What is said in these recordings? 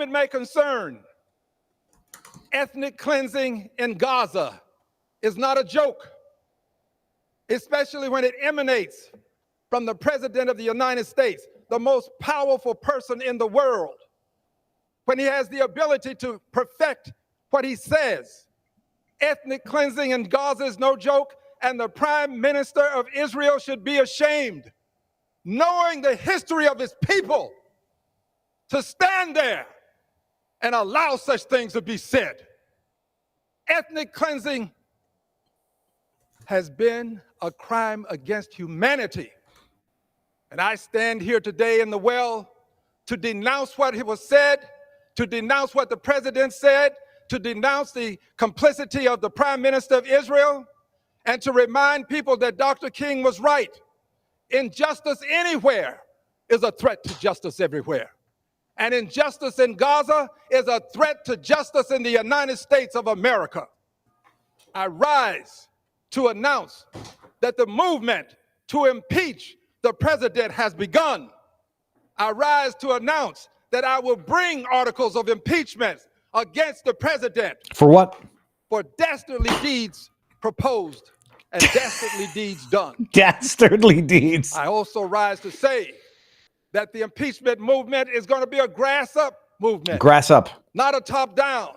It may concern. Ethnic cleansing in Gaza is not a joke, especially when it emanates from the President of the United States, the most powerful person in the world, when he has the ability to perfect what he says. Ethnic cleansing in Gaza is no joke, and the Prime Minister of Israel should be ashamed, knowing the history of his people, to stand there and allow such things to be said. Ethnic cleansing has been a crime against humanity. And I stand here today in the well to denounce what was said, to denounce what the president said, to denounce the complicity of the Prime Minister of Israel, and to remind people that Dr. King was right. Injustice anywhere is a threat to justice everywhere. And injustice in Gaza is a threat to justice in the United States of America. I rise to announce that the movement to impeach the president has begun. I rise to announce that I will bring articles of impeachment against the president. For what? For dastardly deeds proposed and dastardly deeds done. Dastardly deeds. I also rise to say that the impeachment movement is going to be a grass-up movement. Grass up. Not a top-down.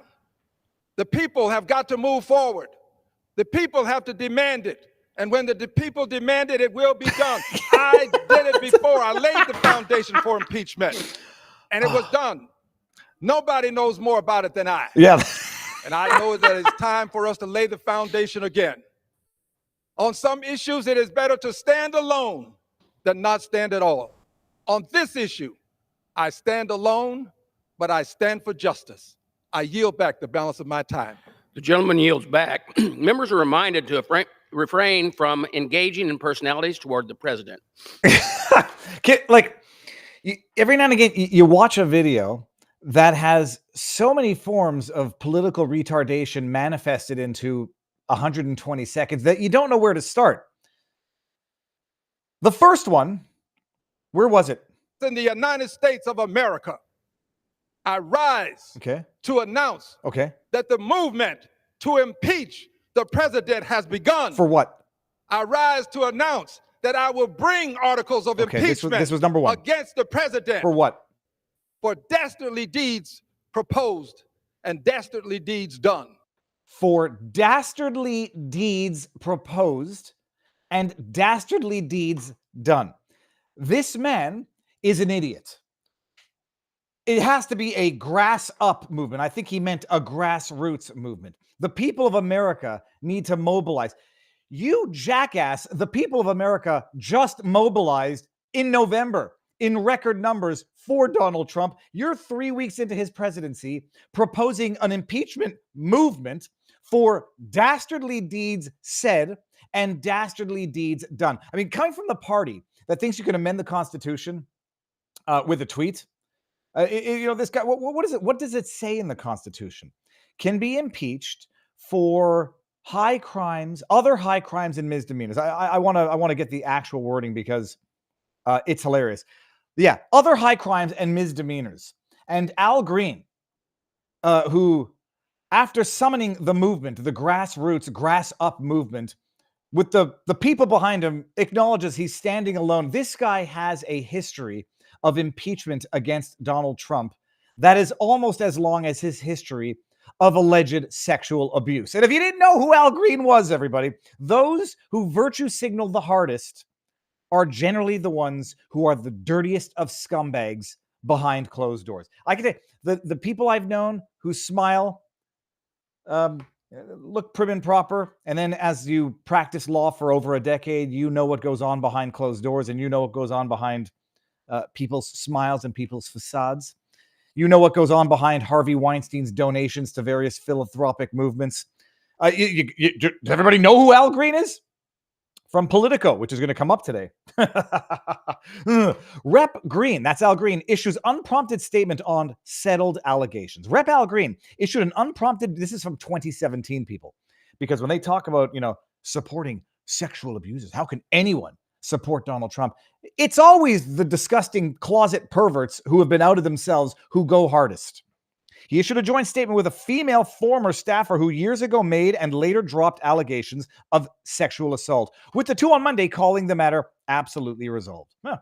The people have got to move forward. The people have to demand it. And when the people demand it, it will be done. I did it before. I laid the foundation for impeachment. And it was done. Nobody knows more about it than I. Yeah. And I know that it's time for us to lay the foundation again. On some issues, it is better to stand alone than not stand at all. On this issue, I stand alone, but I stand for justice. I yield back the balance of my time. The gentleman yields back. Members are reminded to refrain from engaging in personalities toward the president. Like, every now and again, you watch a video that has so many forms of political retardation manifested into 120 seconds that you don't know where to start. The first one, where was it? In the United States of America, I rise to announce that the movement to impeach the president has begun. For what? I rise to announce that I will bring articles of impeachment this was number one. Against the president. For what? For dastardly deeds proposed and dastardly deeds done. For dastardly deeds proposed and dastardly deeds done. This man is an idiot. It has to be a grass up movement. I think he meant a grassroots movement. The people of America need to mobilize. You jackass, the people of America just mobilized in November in record numbers for Donald Trump. You're 3 weeks into his presidency proposing an impeachment movement for dastardly deeds said and dastardly deeds done. I mean, coming from the party that thinks you can amend the Constitution with a tweet. This guy, what is it? What does it say in the Constitution? Can be impeached for high crimes, other high crimes and misdemeanors. I want to get the actual wording because it's hilarious. Yeah, other high crimes and misdemeanors. And Al Green, who, after summoning the movement, the grassroots, grass up movement, with the people behind him, acknowledges he's standing alone. This guy has a history of impeachment against Donald Trump that is almost as long as his history of alleged sexual abuse. And if you didn't know who Al Green was, everybody, those who virtue signal the hardest are generally the ones who are the dirtiest of scumbags behind closed doors. I can say the people I've known who smile, look prim and proper, and then as you practice law for over a decade, you know what goes on behind closed doors, and you know what goes on behind people's smiles and people's facades. You know what goes on behind Harvey Weinstein's donations to various philanthropic movements. Does everybody know who Al Green is? From Politico, which is going to come up today. Rep. Green, that's Al Green, issues unprompted statement on settled allegations. Rep. Al Green issued an unprompted, this is from 2017, people, because when they talk about, supporting sexual abusers, how can anyone support Donald Trump? It's always the disgusting closet perverts who have been outed themselves who go hardest. He issued a joint statement with a female former staffer who years ago made and later dropped allegations of sexual assault, with the two on Monday calling the matter absolutely resolved. Huh.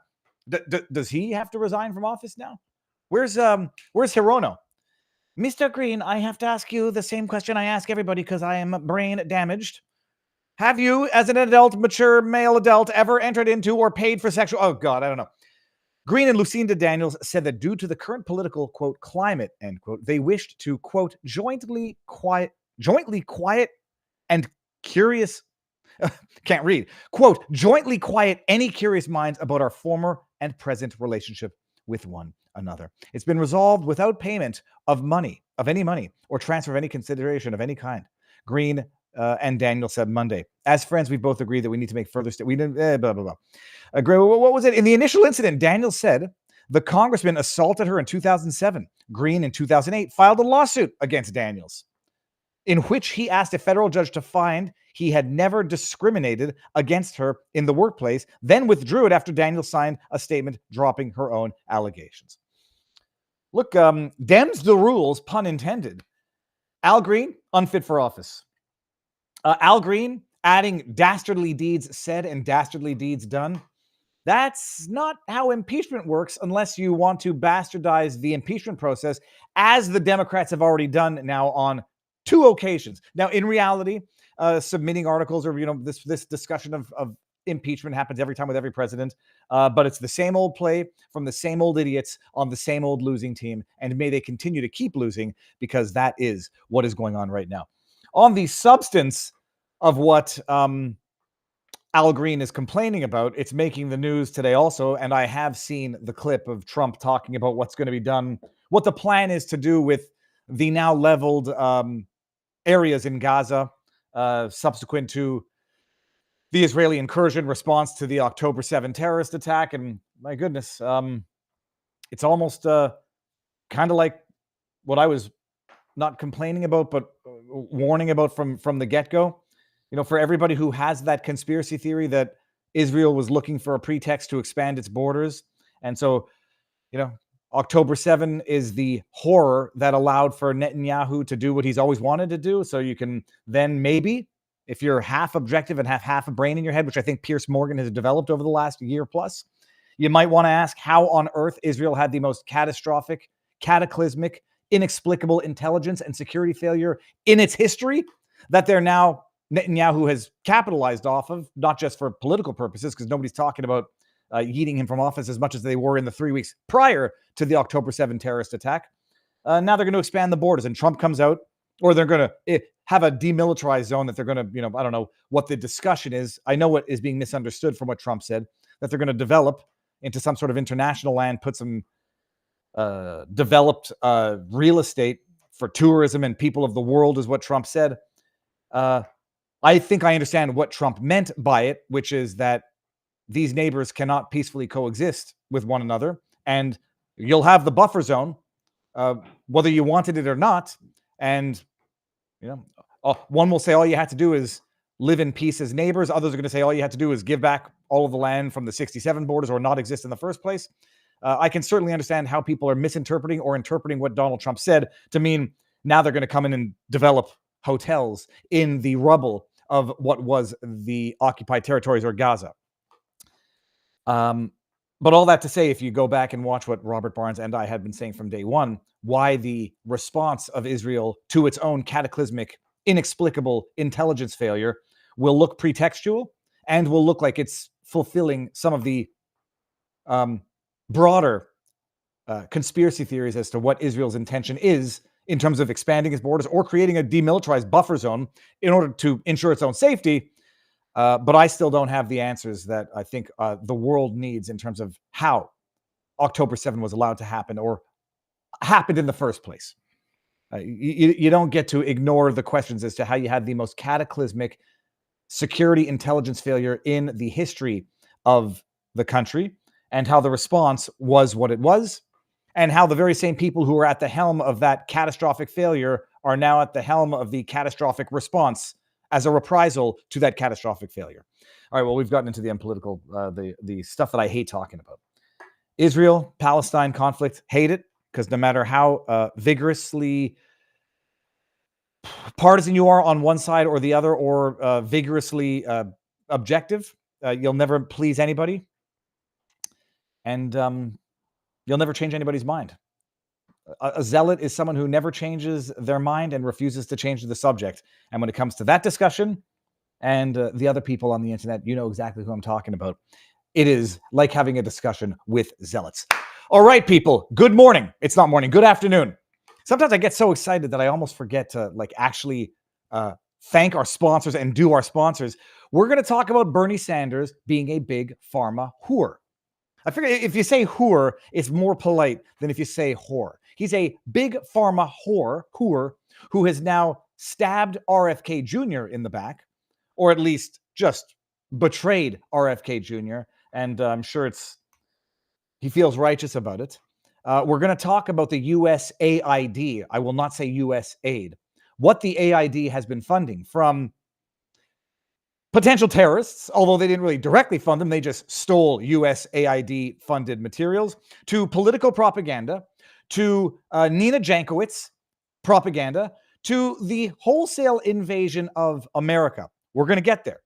Does he have to resign from office now? Where's Hirono? Mr. Green, I have to ask you the same question I ask everybody because I am brain damaged. Have you, as an adult, mature male adult, ever entered into or paid for sexual... Oh, God, I don't know. Green and Lucinda Daniels said that due to the current political, quote, climate, end quote, they wished to, quote, jointly quiet and curious... can't read. Quote, jointly quiet any curious minds about our former and present relationship with one another. It's been resolved without payment of any money, or transfer of any consideration of any kind. Green and Daniel said Monday, as friends, we both agree that we need to make further steps. We didn't, blah, blah, blah. Agree. What was it? In the initial incident, Daniel said the congressman assaulted her in 2007. Green in 2008 filed a lawsuit against Daniels, in which he asked a federal judge to find he had never discriminated against her in the workplace, then withdrew it after Daniel signed a statement dropping her own allegations. Look, Dems the rules, pun intended. Al Green, unfit for office. Al Green adding dastardly deeds said and dastardly deeds done. That's not how impeachment works unless you want to bastardize the impeachment process, as the Democrats have already done now on 2 occasions. Now, in reality, submitting articles or, this discussion of impeachment happens every time with every president. But it's the same old play from the same old idiots on the same old losing team. And may they continue to keep losing, because that is what is going on right now. On the substance of what Al Green is complaining about, it's making the news today also. And I have seen the clip of Trump talking about what's going to be done, what the plan is to do with the now leveled areas in Gaza, subsequent to the Israeli incursion response to the October 7 terrorist attack. And my goodness, it's almost kind of like what I was not complaining about, but warning about from the get-go. For everybody who has that conspiracy theory that Israel was looking for a pretext to expand its borders. And so, October 7 is the horror that allowed for Netanyahu to do what he's always wanted to do. So you can then maybe, if you're half objective and have half a brain in your head, which I think Piers Morgan has developed over the last year plus, you might want to ask how on earth Israel had the most catastrophic, cataclysmic, inexplicable intelligence and security failure in its history that Netanyahu has capitalized off of, not just for political purposes, because nobody's talking about yeeting him from office as much as they were in the 3 weeks prior to the October 7 terrorist attack. Now they're going to expand the borders, and Trump comes out, or they're going to have a demilitarized zone that they're going to, I don't know what the discussion is. I know what is being misunderstood from what Trump said, that they're going to develop into some sort of international land, put some developed real estate for tourism and people of the world, is what Trump said. I think I understand what Trump meant by it, which is that these neighbors cannot peacefully coexist with one another, and you'll have the buffer zone, whether you wanted it or not. And, one will say all you had to do is live in peace as neighbors. Others are going to say all you had to do is give back all of the land from the 67 borders or not exist in the first place. I can certainly understand how people are misinterpreting or interpreting what Donald Trump said to mean now they're going to come in and develop hotels in the rubble of what was the occupied territories or Gaza. But all that to say, if you go back and watch what Robert Barnes and I had been saying from day one, why the response of Israel to its own cataclysmic, inexplicable intelligence failure will look pretextual and will look like it's fulfilling some of the broader conspiracy theories as to what Israel's intention is in terms of expanding its borders or creating a demilitarized buffer zone in order to ensure its own safety. But I still don't have the answers that I think the world needs in terms of how October 7 was allowed to happen or happened in the first place. You don't get to ignore the questions as to how you had the most cataclysmic security intelligence failure in the history of the country, and how the response was what it was, and how the very same people who were at the helm of that catastrophic failure are now at the helm of the catastrophic response as a reprisal to that catastrophic failure. All right, well, we've gotten into the unpolitical, the stuff that I hate talking about. Israel, Palestine conflict, hate it, because no matter how vigorously partisan you are on one side or the other, or vigorously objective, you'll never please anybody, and you'll never change anybody's mind. A zealot is someone who never changes their mind and refuses to change the subject. And when it comes to that discussion and the other people on the internet, you know exactly who I'm talking about. It is like having a discussion with zealots. All right, people, good morning. It's not morning, good afternoon. Sometimes I get so excited that I almost forget to actually thank our sponsors and do our sponsors. We're going to talk about Bernie Sanders being a big pharma whore. I figure if you say whore, it's more polite than if you say whore. He's a big pharma whore who has now stabbed RFK Jr. in the back, or at least just betrayed RFK Jr. And I'm sure he feels righteous about it. We're going to talk about the USAID. I will not say US aid. What the AID has been funding from potential terrorists, although they didn't really directly fund them, they just stole USAID funded materials, to political propaganda, to Nina Jankowicz propaganda, to the wholesale invasion of America. We're going to get there.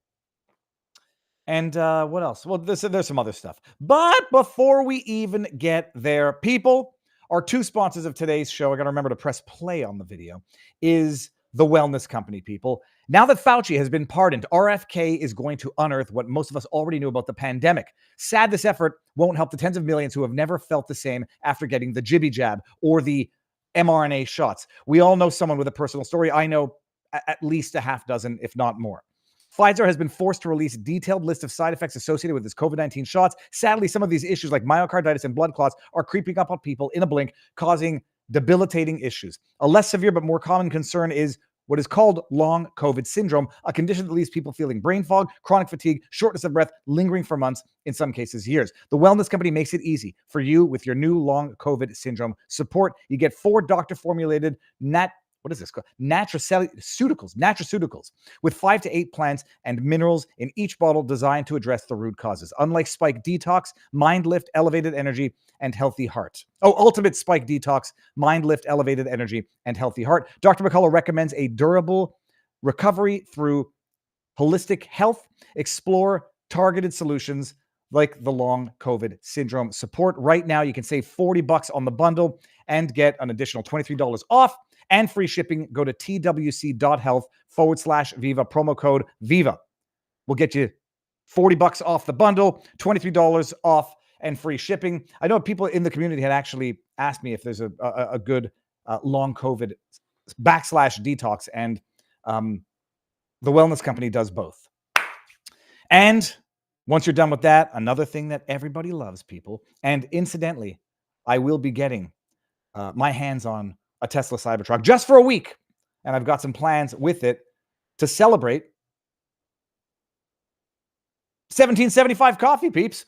And what else? Well, there's some other stuff. But before we even get there, people, our two sponsors of today's show, I got to remember to press play on the video, is the Wellness Company, people. Now that Fauci has been pardoned, RFK is going to unearth what most of us already knew about the pandemic. Sad this effort won't help the tens of millions who have never felt the same after getting the jibby jab or the mRNA shots. We all know someone with a personal story. I know at least a half dozen, if not more. Pfizer has been forced to release a detailed list of side effects associated with its COVID-19 shots. Sadly, some of these issues like myocarditis and blood clots are creeping up on people in a blink, causing debilitating issues. A less severe but more common concern is what is called long COVID syndrome, a condition that leaves people feeling brain fog, chronic fatigue, shortness of breath, lingering for months, in some cases years. The Wellness Company makes it easy for you with your new long COVID syndrome support. You get 4 doctor-formulated nutraceuticals with 5 to 8 plants and minerals in each bottle designed to address the root causes. Unlike Spike Detox, Mind Lift, Elevated Energy, and Healthy Heart. Ultimate Spike Detox, Mind Lift, Elevated Energy, and Healthy Heart. Dr. McCullough recommends a durable recovery through holistic health. Explore targeted solutions like the long COVID syndrome support. Right now, you can save $40 on the bundle and get an additional $23 off and free shipping. Go to twc.health/Viva, promo code VIVA. We'll get you $40 off the bundle, $23 off, and free shipping. I know people in the community had actually asked me if there's a good long COVID /detox, and the Wellness Company does both. And once you're done with that, another thing that everybody loves, people, and incidentally, I will be getting my hands on a Tesla Cybertruck just for a week. And I've got some plans with it to celebrate 1775 coffee, peeps.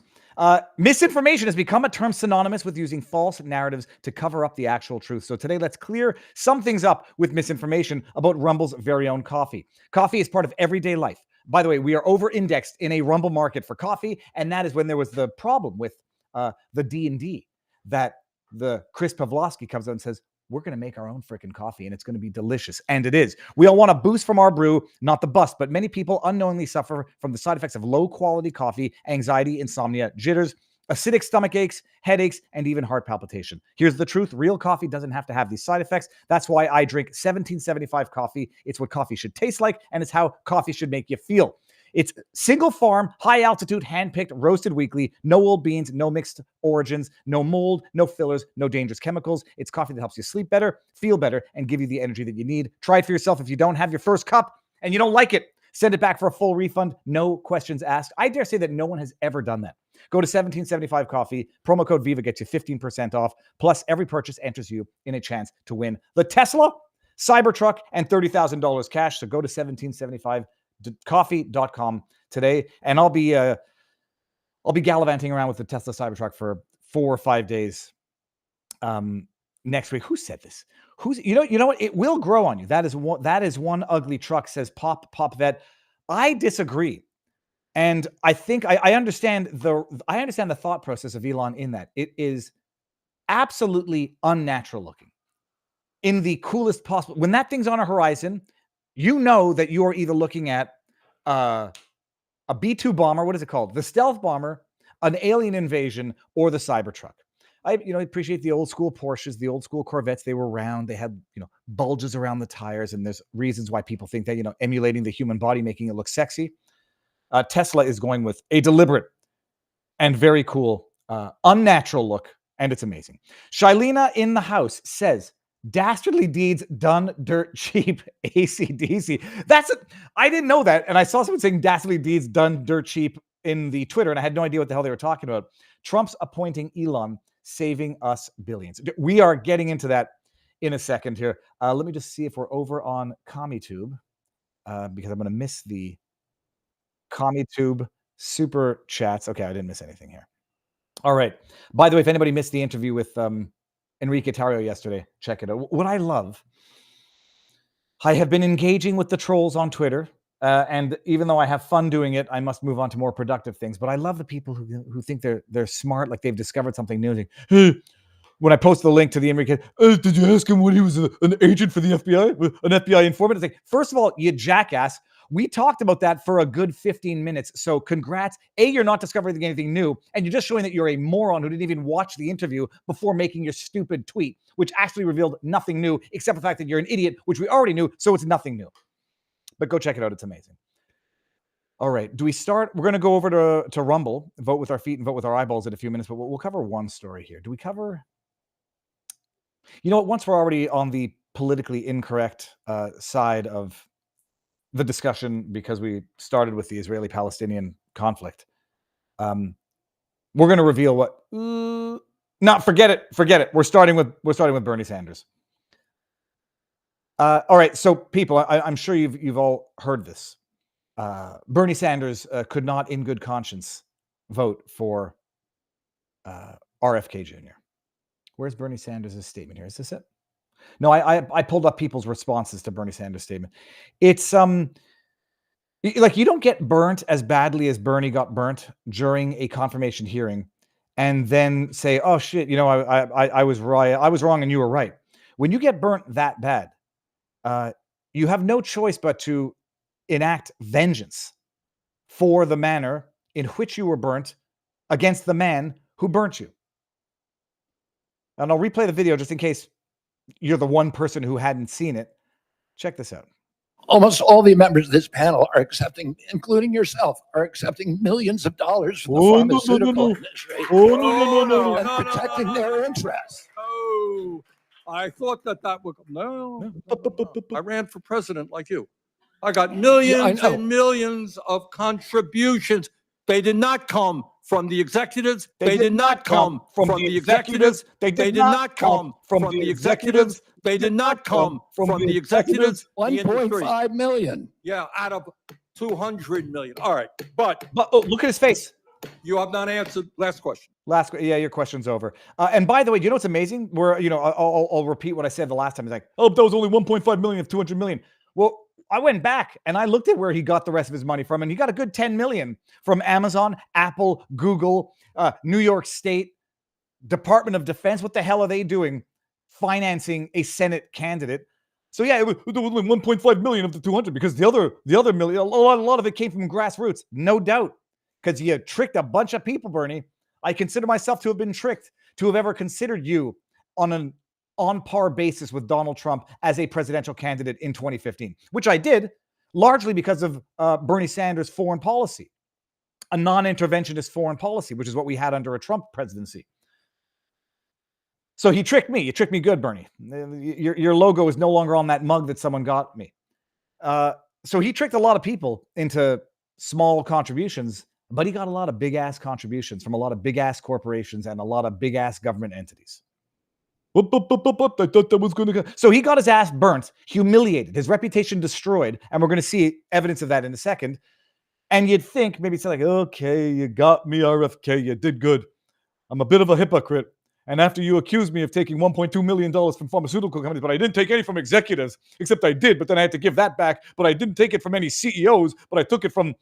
Misinformation has become a term synonymous with using false narratives to cover up the actual truth. So today, let's clear some things up with misinformation about Rumble's very own coffee. Coffee is part of everyday life. By the way, we are over-indexed in a Rumble market for coffee, and that is when there was the problem with the D&D, that the Chris Pavlovsky comes out and says, we're going to make our own freaking coffee and it's going to be delicious. And it is. We all want a boost from our brew, not the bust, but many people unknowingly suffer from the side effects of low quality coffee, anxiety, insomnia, jitters, acidic stomach aches, headaches, and even heart palpitation. Here's the truth. Real coffee doesn't have to have these side effects. That's why I drink 1775 coffee. It's what coffee should taste like, and it's how coffee should make you feel. It's single farm, high altitude, hand-picked, roasted weekly, no old beans, no mixed origins, no mold, no fillers, no dangerous chemicals. It's coffee that helps you sleep better, feel better, and give you the energy that you need. Try it for yourself. If you don't have your first cup and you don't like it, send it back for a full refund. No questions asked. I dare say that no one has ever done that. Go to 1775 Coffee. Promo code VIVA gets you 15% off. Plus, every purchase enters you in a chance to win the Tesla Cybertruck and $30,000 cash. So go to 1775coffee.com today, and I'll be gallivanting around with the Tesla Cybertruck for 4 or 5 days next week. Who said this? You know what? It will grow on you. That is one ugly truck, says Pop Vet. I disagree. And I think I understand the thought process of Elon in that it is absolutely unnatural looking in the coolest possible. When that thing's on a horizon, you know that you're either looking at a B-2 bomber. What is it called? The stealth bomber, an alien invasion, or the Cybertruck. I appreciate the old school Porsches, the old school Corvettes. They were round. They had, bulges around the tires, and there's reasons why people think that, emulating the human body, making it look sexy. Tesla is going with a deliberate and very cool, unnatural look, and it's amazing. Shailena in the house says, dastardly deeds done dirt cheap, AC/DC. I didn't know that, and I saw someone saying dastardly deeds done dirt cheap in the Twitter, and I had no idea what the hell they were talking about. Trump's appointing Elon, saving us billions. We are getting into that in a second here. Let me just see if we're over on CommieTube, because I'm going to miss the CommieTube super chats. Okay, I didn't miss anything here. All right. By the way, if anybody missed the interview with Enrique Tarrio yesterday, check it out. What I love, I have been engaging with the trolls on Twitter, and even though I have fun doing it, I must move on to more productive things. But I love the people who think they're smart, like they've discovered something new. Like, hey, when I post the link to the Enrique, did you ask him when he was an agent for the FBI, an FBI informant? It's like, first of all, you jackass. We talked about that for a good 15 minutes. So congrats. A, you're not discovering anything new, and you're just showing that you're a moron who didn't even watch the interview before making your stupid tweet, which actually revealed nothing new, except for the fact that you're an idiot, which we already knew, so it's nothing new. But go check it out. It's amazing. All right. Do we start? We're going to go over to Rumble, vote with our feet and vote with our eyeballs in a few minutes, but we'll cover one story here. Do we cover... once we're already on the politically incorrect side of the discussion, because we started with the Israeli-Palestinian conflict, we're going to reveal what. No, forget it. We're starting with Bernie Sanders. All right, so people, I'm sure you've all heard this. Bernie Sanders could not, in good conscience, vote for RFK Jr. Where's Bernie Sanders' statement here? Is this it? No, I pulled up people's responses to Bernie Sanders' statement. It's like, you don't get burnt as badly as Bernie got burnt during a confirmation hearing, and then say, "Oh shit, I was right. I was wrong, and you were right." When you get burnt that bad, you have no choice but to enact vengeance for the manner in which you were burnt against the man who burnt you. And I'll replay the video just in case you're the one person who hadn't seen it. Check this out. Almost all the members of this panel are accepting, including yourself, are accepting millions of dollars from the pharmaceutical industry and protecting their interests. Oh, I thought that would no. I ran for president like you. I got millions and millions of contributions. They did not come from the executives. They did not come from the executives. They did not come from the executives. They did not come from the executives. 1.5 million. Yeah, out of 200 million. All right, but Look at his face. You have not answered last question. Yeah, your question's over. And by the way, what's amazing? I'll repeat what I said the last time. It's like, that was only 1.5 million of 200 million. Well, I went back and I looked at where he got the rest of his money from, and he got a good 10 million from Amazon, Apple, Google, New York State, Department of Defense. What the hell are they doing financing a Senate candidate? So yeah, it was only 1.5 million of the 200, because the other million, a lot of it came from grassroots, no doubt, because you tricked a bunch of people, Bernie. I consider myself to have been tricked, to have ever considered you on an on-par basis with Donald Trump as a presidential candidate in 2015, which I did largely because of Bernie Sanders' foreign policy, a non-interventionist foreign policy, which is what we had under a Trump presidency. So he tricked me. You tricked me good, Bernie. Your logo is no longer on that mug that someone got me. So he tricked a lot of people into small contributions, but he got a lot of big-ass contributions from a lot of big-ass corporations and a lot of big-ass government entities. I thought that was going to go. So he got his ass burnt, humiliated, his reputation destroyed, and we're going to see evidence of that in a second. And you'd think, maybe it's like, okay, you got me, RFK, you did good. I'm a bit of a hypocrite. And after you accused me of taking $1.2 million from pharmaceutical companies, but I didn't take any from executives, except I did, but then I had to give that back. But I didn't take it from any CEOs, but I took it from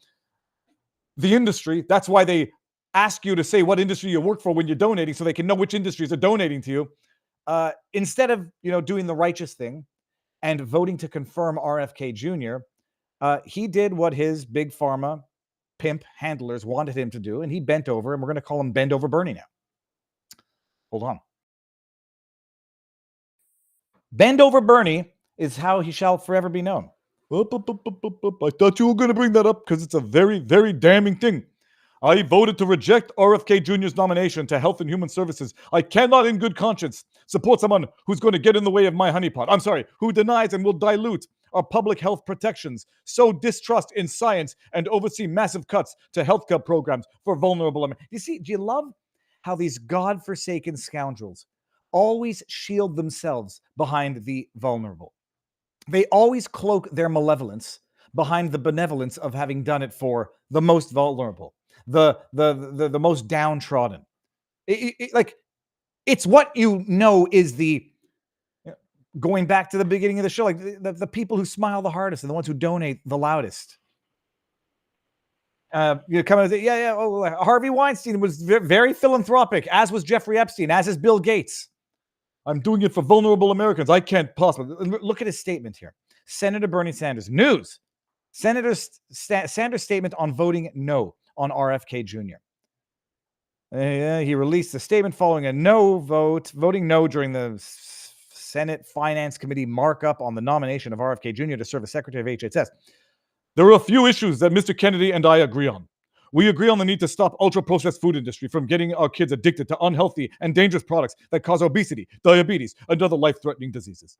the industry. That's why they ask you to say what industry you work for when you're donating so they can know which industries are donating to you. Instead of, doing the righteous thing and voting to confirm RFK Jr., he did what his big pharma pimp handlers wanted him to do, and he bent over, and we're going to call him Bend Over Bernie now. Hold on. Bend Over Bernie is how he shall forever be known. I thought you were going to bring that up because it's a very, very damning thing. I voted to reject RFK Jr.'s nomination to Health and Human Services. I cannot in good conscience support someone who's going to get in the way of my honeypot. I'm sorry, who denies and will dilute our public health protections, sow distrust in science, and oversee massive cuts to healthcare programs for vulnerable Americans. You see, do you love how these godforsaken scoundrels always shield themselves behind the vulnerable? They always cloak their malevolence behind the benevolence of having done it for the most vulnerable, the most downtrodden. It's what is the, going back to the beginning of the show, like the people who smile the hardest and the ones who donate the loudest. Harvey Weinstein was very philanthropic, as was Jeffrey Epstein, as is Bill Gates. I'm doing it for vulnerable Americans. I can't possibly. Look at his statement here. Senator Bernie Sanders. News. Senator Sanders' statement on voting no on RFK Jr. He released a statement following a voting no during the Senate Finance Committee markup on the nomination of RFK Jr. to serve as Secretary of HHS. There are a few issues that Mr. Kennedy and I agree on. We agree on the need to stop ultra-processed food industry from getting our kids addicted to unhealthy and dangerous products that cause obesity, diabetes, and other life-threatening diseases.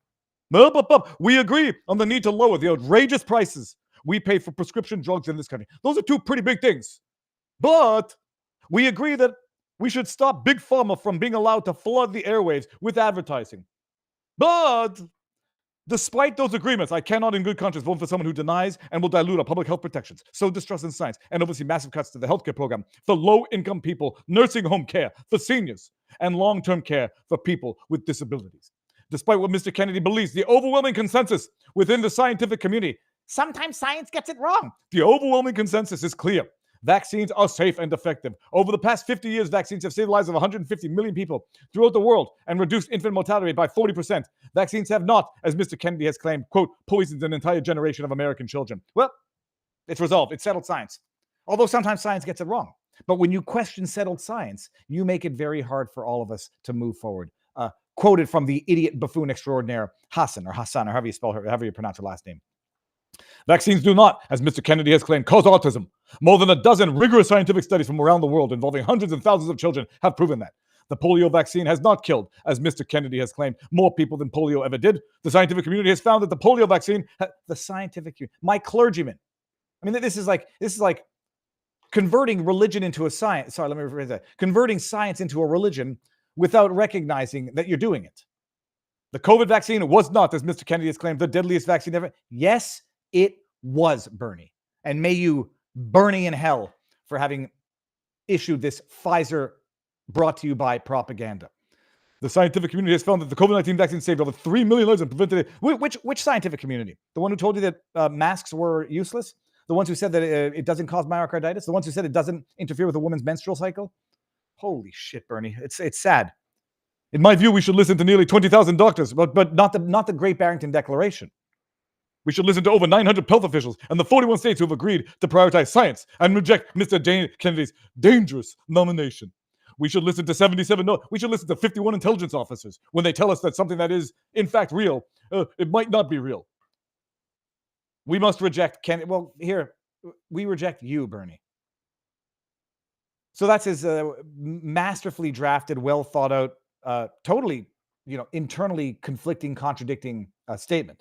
We agree on the need to lower the outrageous prices we pay for prescription drugs in this country. Those are two pretty big things. But we agree that we should stop Big Pharma from being allowed to flood the airwaves with advertising. But despite those agreements, I cannot in good conscience vote for someone who denies and will dilute our public health protections, sow distrust in science, and oversee massive cuts to the healthcare program for low-income people, nursing home care for seniors, and long-term care for people with disabilities. Despite what Mr. Kennedy believes, the overwhelming consensus within the scientific community, sometimes science gets it wrong. The overwhelming consensus is clear. Vaccines are safe and effective. Over the past 50 years, vaccines have saved the lives of 150 million people throughout the world and reduced infant mortality rate by 40%. Vaccines have not, as Mr. Kennedy has claimed, quote, poisoned an entire generation of American children. Well, it's resolved. It's settled science. Although sometimes science gets it wrong. But when you question settled science, you make it very hard for all of us to move forward. Quoted from the idiot buffoon extraordinaire Hassan, or however you pronounce her last name. Vaccines do not, as Mr. Kennedy has claimed, cause autism. More than a dozen rigorous scientific studies from around the world involving hundreds and thousands of children have proven that. The polio vaccine has not killed, as Mr. Kennedy has claimed, more people than polio ever did. The scientific community has found that the polio vaccine, my clergyman. I mean, this is like converting religion into a science. Sorry, let me rephrase that. Converting science into a religion without recognizing that you're doing it. The COVID vaccine was not, as Mr. Kennedy has claimed, the deadliest vaccine ever. Yes, it was, Bernie. And may you burning in hell for having issued this Pfizer brought to you by propaganda. The scientific community has found that the COVID-19 vaccine saved over 3 million lives and prevented it. Which scientific community? The one who told you that masks were useless? The ones who said that it doesn't cause myocarditis? The ones who said it doesn't interfere with a woman's menstrual cycle? Holy shit, Bernie. It's sad. In my view, we should listen to nearly 20,000 doctors, but not the Great Barrington Declaration. We should listen to over 900 health officials and the 41 states who have agreed to prioritize science and reject Mr. Kennedy's dangerous nomination. We should listen to 77. No, we should listen to 51 intelligence officers when they tell us that something that is, in fact, real, it might not be real. We must reject Kennedy. Well, here, we reject you, Bernie. So that's his masterfully drafted, well thought out, totally, internally conflicting, contradicting statement.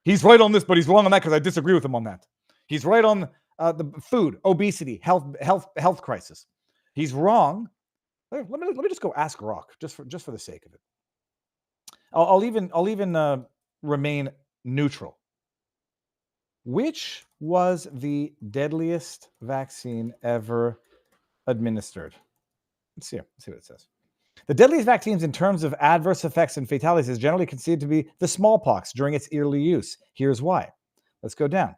He's right on this, but he's wrong on that because I disagree with him on that. He's right on the food, obesity, health crisis. He's wrong. Let me just go ask Rock just for the sake of it. I'll even remain neutral. Which was the deadliest vaccine ever administered? Let's see what it says. The deadliest vaccines in terms of adverse effects and fatalities is generally considered to be the smallpox during its early use. Here's why. Let's go down.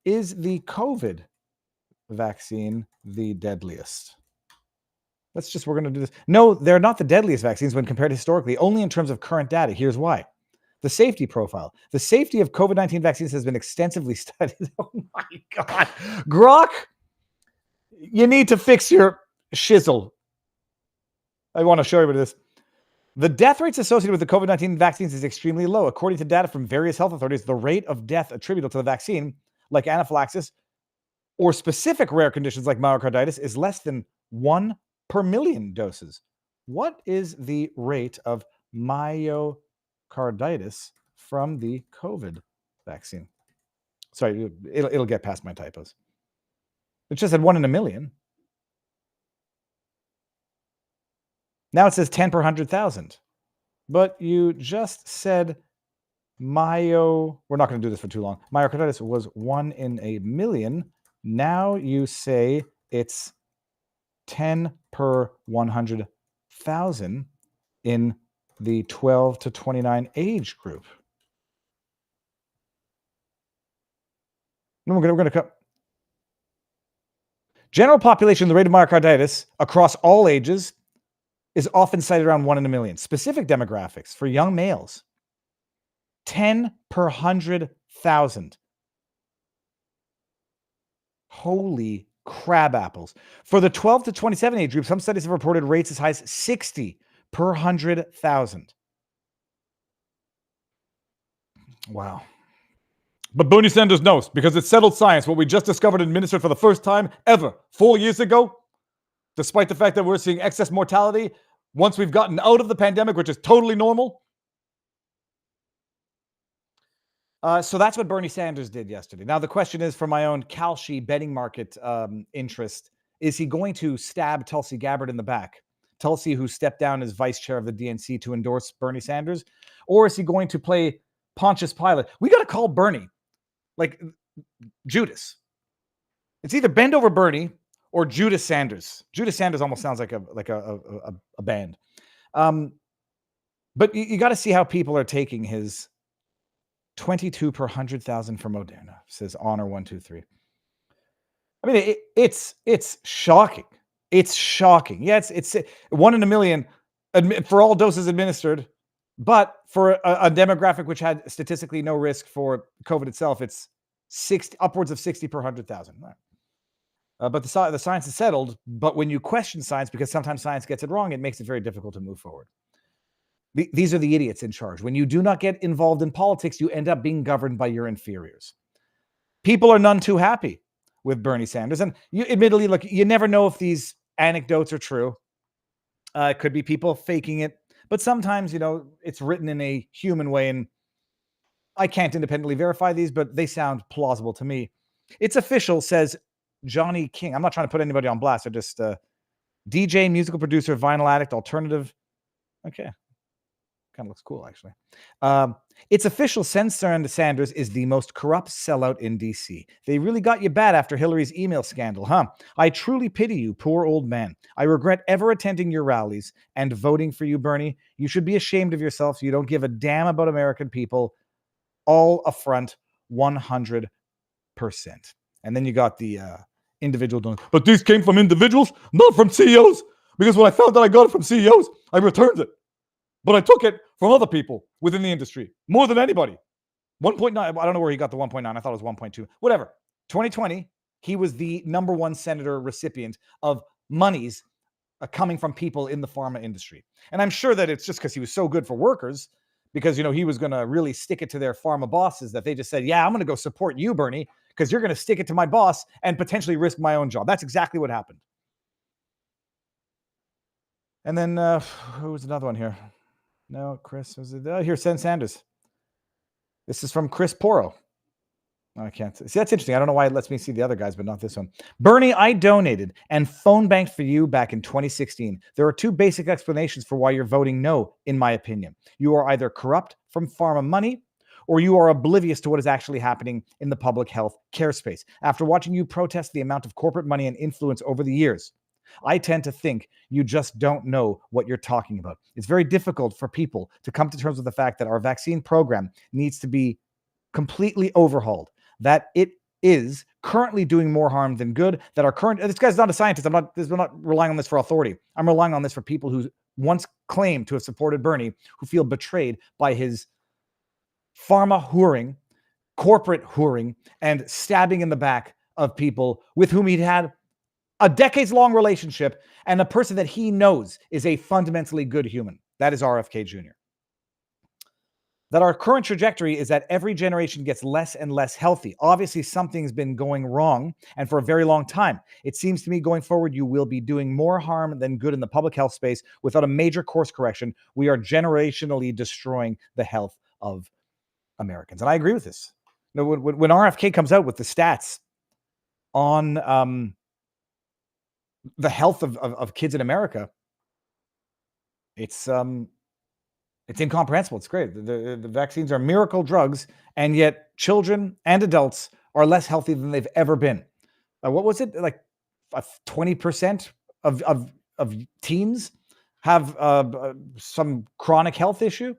Is the COVID vaccine the deadliest? We're going to do this. No, they're not the deadliest vaccines when compared historically, only in terms of current data. Here's why. The safety profile. The safety of COVID-19 vaccines has been extensively studied. Oh my God. Grok, you need to fix your shizzle. I want to show you this. The death rates associated with the COVID-19 vaccines is extremely low. According to data from various health authorities, the rate of death attributable to the vaccine, like anaphylaxis, or specific rare conditions like myocarditis, is less than 1 per million doses. What is the rate of myocarditis from the COVID vaccine? Sorry, it'll get past my typos. It just said 1 in a million. Now it says 10 per 100,000. But you just said we're not going to do this for too long. Myocarditis was 1 in a million. Now you say it's 10 per 100,000 in the 12 to 29 age group. No, we're going to cut. General population, the rate of myocarditis across all ages is often cited around 1 in a million. Specific demographics for young males, 10 per 100,000. Holy crab apples. For the 12 to 27 age group, some studies have reported rates as high as 60 per 100,000. Wow. But Bernie Sanders knows, because it's settled science, what we just discovered administered for the first time ever 4 years ago, despite the fact that we're seeing excess mortality once we've gotten out of the pandemic, which is totally normal. So that's what Bernie Sanders did yesterday. Now, the question is, for my own Kalshi betting market interest, is he going to stab Tulsi Gabbard in the back? Tulsi, who stepped down as vice chair of the DNC to endorse Bernie Sanders? Or is he going to play Pontius Pilate? We got to call Bernie like Judas. It's either bend over Bernie or Judas Sanders. Judas Sanders almost sounds like a band. But you got to see how people are taking his 22 per 100,000 for Moderna, says Honor 123. I mean, it's shocking. It's shocking. Yeah, it's 1 in a million for all doses administered, but for a demographic which had statistically no risk for COVID itself, it's upwards of 60 per 100,000. Right. But the science is settled. But when you question science, because sometimes science gets it wrong, it makes it very difficult to move forward. These are the idiots in charge. When you do not get involved in politics, you end up being governed by your inferiors. People are none too happy with Bernie Sanders. And you, admittedly, look, you never know if these anecdotes are true. It could be people faking it. But sometimes, it's written in a human way. And I can't independently verify these, but they sound plausible to me. It's official, says Johnny King. I'm not trying to put anybody on blast. I just DJ, musical producer, vinyl addict, alternative. Okay. Kind of looks cool, actually. It's official. Sanders is the most corrupt sellout in D.C. They really got you bad after Hillary's email scandal, huh? I truly pity you, poor old man. I regret ever attending your rallies and voting for you, Bernie. You should be ashamed of yourself. You don't give a damn about American people. All affront, 100%. And then you got the individual donors. But these came from individuals, not from CEOs. Because when I found that I got it from CEOs, I returned it. But I took it from other people within the industry, more than anybody. 1.9, I don't know where he got the 1.9. I thought it was 1.2. Whatever. 2020, he was the number one senator recipient of monies coming from people in the pharma industry. And I'm sure that it's just because he was so good for workers, because, he was going to really stick it to their pharma bosses, that they just said, yeah, I'm going to go support you, Bernie, because you're going to stick it to my boss and potentially risk my own job. That's exactly what happened. And then, who was another one here? No, Chris, was it? Here, Sen Sanders. This is from Chris Porro. I can't see. That's interesting. I don't know why it lets me see the other guys, but not this one. Bernie, I donated and phone banked for you back in 2016. There are two basic explanations for why you're voting no, in my opinion. You are either corrupt from pharma money, or you are oblivious to what is actually happening in the public health care space. After watching you protest the amount of corporate money and influence over the years, I tend to think you just don't know what you're talking about. It's very difficult for people to come to terms with the fact that our vaccine program needs to be completely overhauled, that it is currently doing more harm than good, that our current, this guy's not a scientist. I'm not relying on this for authority. I'm relying on this for people who once claimed to have supported Bernie, who feel betrayed by his pharma whoring, corporate whoring, and stabbing in the back of people with whom he'd had a decades-long relationship, and a person that he knows is a fundamentally good human. That is RFK Jr. That our current trajectory is that every generation gets less and less healthy. Obviously, something's been going wrong, and for a very long time. It seems to me going forward, you will be doing more harm than good in the public health space. Without a major course correction, we are generationally destroying the health of Americans. And I agree with this. You know, when RFK comes out with the stats on the health of kids in America, it's incomprehensible. It's great. The vaccines are miracle drugs, and yet children and adults are less healthy than they've ever been. What was it? Like 20% of teens have some chronic health issue.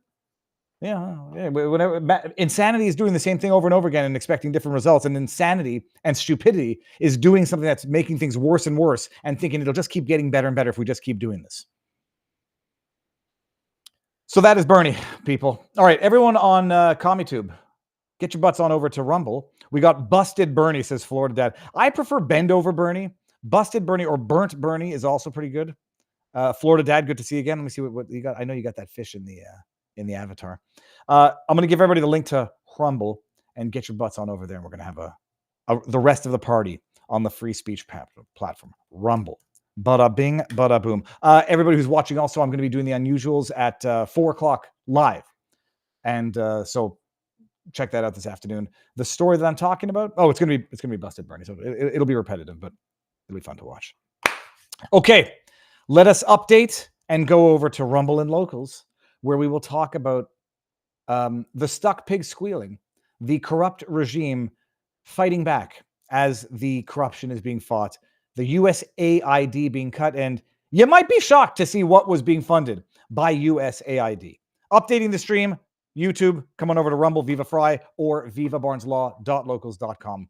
Yeah. Whenever, insanity is doing the same thing over and over again and expecting different results. And insanity and stupidity is doing something that's making things worse and worse and thinking it'll just keep getting better and better if we just keep doing this. So that is Bernie, people. All right, everyone on CommieTube, get your butts on over to Rumble. We got Busted Bernie, says Florida Dad. I prefer Bend over Bernie. Busted Bernie or Burnt Bernie is also pretty good. Florida Dad, good to see you again. Let me see what you got. I know you got that fish in the avatar. I'm going to give everybody the link to Rumble and get your butts on over there. And we're going to have the rest of the party on the free speech platform, Rumble. Bada bing, bada boom. Everybody who's watching also, I'm going to be doing the Unusuals at 4 o'clock live. And so check that out this afternoon. The story that I'm talking about, it's going to be Busted Bernie. So it'll be repetitive, but it'll be fun to watch. Okay, let us update and go over to Rumble and Locals, where we will talk about the stuck pig squealing, the corrupt regime fighting back as the corruption is being fought, the USAID being cut, and you might be shocked to see what was being funded by USAID. Updating the stream, YouTube, come on over to Rumble, Viva Fry, or vivabarneslaw.locals.com.